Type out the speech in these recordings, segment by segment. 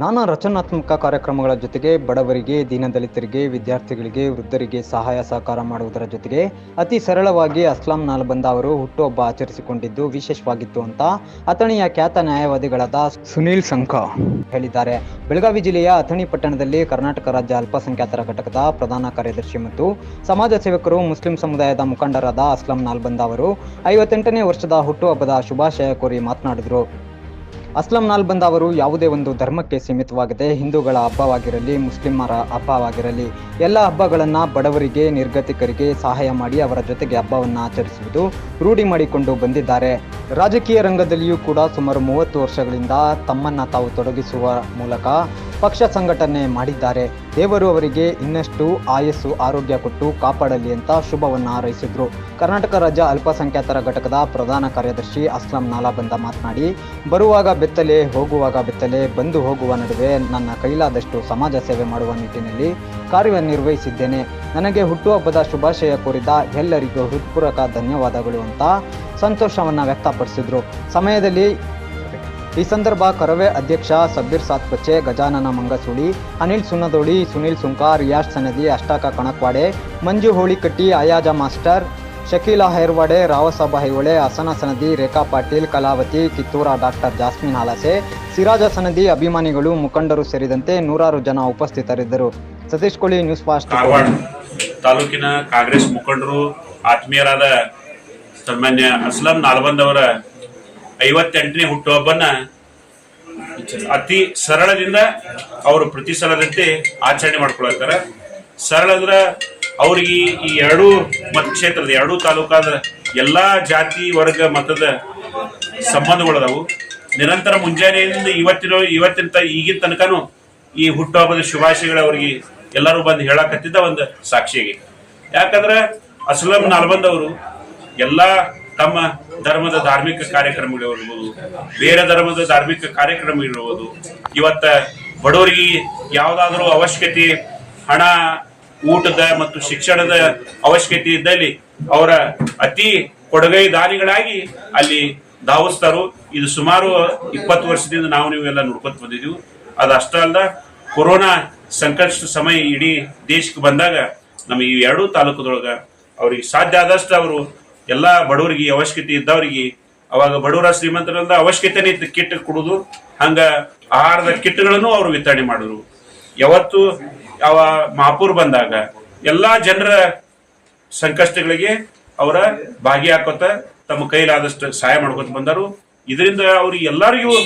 ನಾನಾ ರಚನಾತ್ಮಕ ಕಾರ್ಯಕ್ರಮಗಳ ಜೊತೆಗೆ ಬಡವರಿಗೆ, ದೀನದಲಿತರಿಗೆ, ವಿದ್ಯಾರ್ಥಿಗಳಿಗೆ, ವೃದ್ಧರಿಗೆ ಸಹಾಯ ಸಹಕಾರ ಮಾಡುವುದರ ಜೊತೆಗೆ ಅತಿ ಸರಳವಾಗಿ ಅಸ್ಲಾಂ ನಾಲಬಂದ ಅವರು ಹುಟ್ಟುಹಬ್ಬ ಆಚರಿಸಿಕೊಂಡಿದ್ದು ವಿಶೇಷವಾಗಿತ್ತು ಅಂತ ಅಥಣಿಯ ಖ್ಯಾತ ನ್ಯಾಯವಾದಿಗಳಾದ ಸುನೀಲ್ ಸಂಖ ಹೇಳಿದ್ದಾರೆ. ಬೆಳಗಾವಿ ಜಿಲ್ಲೆಯ ಅಥಣಿ ಪಟ್ಟಣದಲ್ಲಿ ಕರ್ನಾಟಕ ರಾಜ್ಯ ಅಲ್ಪಸಂಖ್ಯಾತರ ಘಟಕದ ಪ್ರಧಾನ ಕಾರ್ಯದರ್ಶಿ ಮತ್ತು ಸಮಾಜ ಸೇವಕರು, ಮುಸ್ಲಿಂ ಸಮುದಾಯದ ಮುಖಂಡರಾದ ಅಸ್ಲಾಂ ನಾಲಬಂದ ಅವರು 58ನೇ ವರ್ಷದ ಹುಟ್ಟುಹಬ್ಬದ ಶುಭಾಶಯ ಕೋರಿ ಮಾತನಾಡಿದರು. ಅಸ್ಲಾಂ ನಾಲಬಂದ ಅವರು ಯಾವುದೇ ಒಂದು ಧರ್ಮಕ್ಕೆ ಸೀಮಿತವಾಗದೆ ಹಿಂದೂಗಳ ಹಬ್ಬವಾಗಿರಲಿ, ಮುಸ್ಲಿಮರ ಹಬ್ಬವಾಗಿರಲಿ ಎಲ್ಲ ಹಬ್ಬಗಳನ್ನು ಬಡವರಿಗೆ, ನಿರ್ಗತಿಕರಿಗೆ ಸಹಾಯ ಮಾಡಿ ಅವರ ಜೊತೆಗೆ ಹಬ್ಬವನ್ನು ಆಚರಿಸುವುದು ರೂಢಿ ಮಾಡಿಕೊಂಡು ಬಂದಿದ್ದಾರೆ. ರಾಜಕೀಯ ರಂಗದಲ್ಲಿಯೂ ಕೂಡ ಸುಮಾರು 30 ವರ್ಷಗಳಿಂದ ತಮ್ಮನ್ನು ತಾವು ತೊಡಗಿಸುವ ಮೂಲಕ ಪಕ್ಷ ಸಂಘಟನೆ ಮಾಡಿದ್ದಾರೆ. ದೇವರು ಅವರಿಗೆ ಇನ್ನಷ್ಟು ಆಯಸ್ಸು, ಆರೋಗ್ಯ ಕೊಟ್ಟು ಕಾಪಾಡಲಿ ಅಂತ ಶುಭವನ್ನು ಹಾರೈಸಿದರು. ಕರ್ನಾಟಕ ರಾಜ್ಯ ಅಲ್ಪಸಂಖ್ಯಾತರ ಘಟಕದ ಪ್ರಧಾನ ಕಾರ್ಯದರ್ಶಿ ಅಸ್ಲಾಂ ನಾಲಬಂದ ಮಾತನಾಡಿ, ಬರುವಾಗ ಬೆತ್ತಲೆ, ಹೋಗುವಾಗ ಬೆತ್ತಲೆ, ಬಂದು ಹೋಗುವ ನಡುವೆ ನನ್ನ ಕೈಲಾದಷ್ಟು ಸಮಾಜ ಸೇವೆ ಮಾಡುವ ನಿಟ್ಟಿನಲ್ಲಿ ಕಾರ್ಯನಿರ್ವಹಿಸಿದ್ದೇನೆ. ನನಗೆ ಹುಟ್ಟುಹಬ್ಬದ ಶುಭಾಶಯ ಕೋರಿದ ಎಲ್ಲರಿಗೂ ಹೃತ್ಪೂರ್ವಕ ಧನ್ಯವಾದಗಳು ಅಂತ ಸಂತೋಷವನ್ನು ವ್ಯಕ್ತಪಡಿಸಿದರು. ಸಮಯದಲ್ಲಿ ಈ ಸಂದರ್ಭ ಕರವೇ ಅಧ್ಯಕ್ಷ ಸಬ್ಬೀರ್ ಸಾತ್ಪಚ್ಚೆ, ಗಜಾನನ ಮಂಗಸೂಳಿ, ಅನಿಲ್ ಸುನ್ನದೋಳಿ, ಸುನೀಲ್ ಸುಂಕ, ರಿಯಾಜ್ ಸನದಿ, ಅಷ್ಟಾಕ ಕಣಕ್ವಾಡೆ, ಮಂಜು ಹೋಳಿಕಟ್ಟಿ, ಅಯಾಜ ಮಾಸ್ಟರ್, ಶಕೀಲಾ ಹೈರ್ವಾಡೆ, ರಾವಸಾಬ ಹೈವಳೆ, ಹಸನ ಸನದಿ, ರೇಖಾ ಪಾಟೀಲ್, ಕಲಾವತಿ, ಕಿತ್ತೂರ ಡಾಕ್ಟರ್ ಜಾಸ್ಮಿನ್ ಹಾಲಸೆ, ಸಿರಾಜ ಸನದಿ, ಅಭಿಮಾನಿಗಳು, ಮುಖಂಡರು ಸೇರಿದಂತೆ ನೂರಾರು ಜನ ಉಪಸ್ಥಿತರಿದ್ದರು. ಸತೀಶ್ ಕೋಳಿ, ನ್ಯೂಸ್ ಫಾಸ್ಟ್. ಕಾರವಾರ ತಾಲೂಕಿನ ಕಾಂಗ್ರೆಸ್ ಮುಖಂಡರು, ಆತ್ಮೀಯರಾದ ಸನ್ಮಾನ್ಯ ಅಸ್ಲಾಂ ನಾಲಬಂದ ಅವರ 58ನೇ ಹುಟ್ಟುಹಬ್ಬನ ಅತಿ ಸರಳದಿಂದ ಅವರು ಪ್ರತಿ ಸಲದಂತೆ ಆಚರಣೆ ಮಾಡ್ಕೊಳ್ತಾರೆ. ಸರಳ ಅಂದ್ರೆ ಅವ್ರಿಗೆ ಈ ಎರಡೂ ಮತಕ್ಷೇತ್ರದ, ಎರಡೂ ತಾಲೂಕಾದ ಎಲ್ಲಾ ಜಾತಿ ವರ್ಗ ಮತದ ಸಂಬಂಧಗಳದಾವು. ನಿರಂತರ ಮುಂಜಾನೆಯಿಂದ ಈಗಿನ ತನಕನೂ ಈ ಹುಟ್ಟುಹಬ್ಬದ ಶುಭಾಶಯಗಳು ಅವ್ರಿಗೆ ಎಲ್ಲರೂ ಬಂದು ಹೇಳಕತ್ತಿದ್ದ ಒಂದು ಸಾಕ್ಷಿಯಾಗಿ. ಯಾಕಂದ್ರೆ ಅಸ್ಲಾಂ ನಾಲಬಂದ ಅವರು ಎಲ್ಲಾ ತಮ್ಮ ಧರ್ಮದ ಧಾರ್ಮಿಕ ಕಾರ್ಯಕ್ರಮಗಳಿರ್ಬೋದು, ಬೇರೆ ಧರ್ಮದ ಧಾರ್ಮಿಕ ಕಾರ್ಯಕ್ರಮಗಳಿರ್ಬೋದು, ಇವತ್ತ ಬಡವರಿಗೆ ಯಾವುದಾದ್ರೂ ಅವಶ್ಯಕತೆ, ಹಣ, ಊಟದ ಮತ್ತು ಶಿಕ್ಷಣದ ಅವಶ್ಯಕತೆ ಇದ್ದಲ್ಲಿ ಅವರ ಅತಿ ಕೊಡುಗೈ ದಾನಿಗಳಾಗಿ ಅಲ್ಲಿ ಧಾವಿಸ್ತಾರು. ಇದು ಸುಮಾರು 20 ವರ್ಷದಿಂದ ನಾವು ನೀವೆಲ್ಲ ನೋಡ್ಕೊತ ಬಂದಿದ್ದೀವಿ. ಅದಷ್ಟ ಅಲ್ದ ಕೊರೋನಾ ಸಂಕಷ್ಟ ಸಮಯ ಇಡೀ ದೇಶಕ್ಕೆ ಬಂದಾಗ ನಮ್ಮ ಈ ಎರಡೂ ತಾಲೂಕದೊಳಗ ಅವ್ರಿಗೆ ಸಾಧ್ಯ ಆದಷ್ಟು ಅವರು ಎಲ್ಲಾ ಬಡವರಿಗೆ, ಅವಶ್ಯಕತೆ ಇದ್ದವರಿಗೆ, ಅವಾಗ ಬಡವರ ಶ್ರೀಮಂತರಿಂದ ಅವಶ್ಯಕತೆನೇ ಇತ್ತು ಕಿಟ್ ಕೊಡುದು, ಹಂಗ ಆಹಾರದ ಕಿಟ್ಗಳನ್ನು ಅವರು ವಿತರಣೆ ಮಾಡಿದ್ರು. ಯಾವತ್ತು ಯಾವ ಮಹಾಪೂರ್ ಬಂದಾಗ ಎಲ್ಲಾ ಜನರ ಸಂಕಷ್ಟಗಳಿಗೆ ಅವರ ಭಾಗಿಯಾಕೋತ ತಮ್ಮ ಕೈಲಾದಷ್ಟು ಸಹಾಯ ಮಾಡ್ಕೊತ ಬಂದರು. ಇದರಿಂದ ಅವ್ರಿಗೆ ಎಲ್ಲರಿಗೂ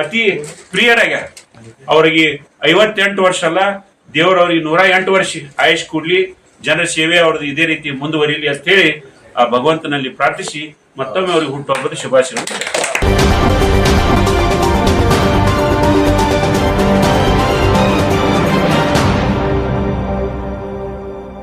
ಅತಿ ಪ್ರಿಯರಾಗ್ಯಾರ. ಅವರಿಗೆ 58 ವರ್ಷ ಅಲ್ಲ, ದೇವರವ್ರಿಗೆ 108 ವರ್ಷ ಆಯುಷ್ ಕೊಡ್ಲಿ, ಜನರ ಸೇವೆ ಅವ್ರದ್ದು ಇದೇ ರೀತಿ ಮುಂದುವರಿಯಲಿ ಅಂತ ಹೇಳಿ ಆ ಭಗವಂತನಲ್ಲಿ ಪ್ರಾರ್ಥಿಸಿ ಮತ್ತೊಮ್ಮೆ ಅವರಿಗೆ ಹುಟ್ಟುಹಬ್ಬದ ಶುಭಾಶಯಗಳು.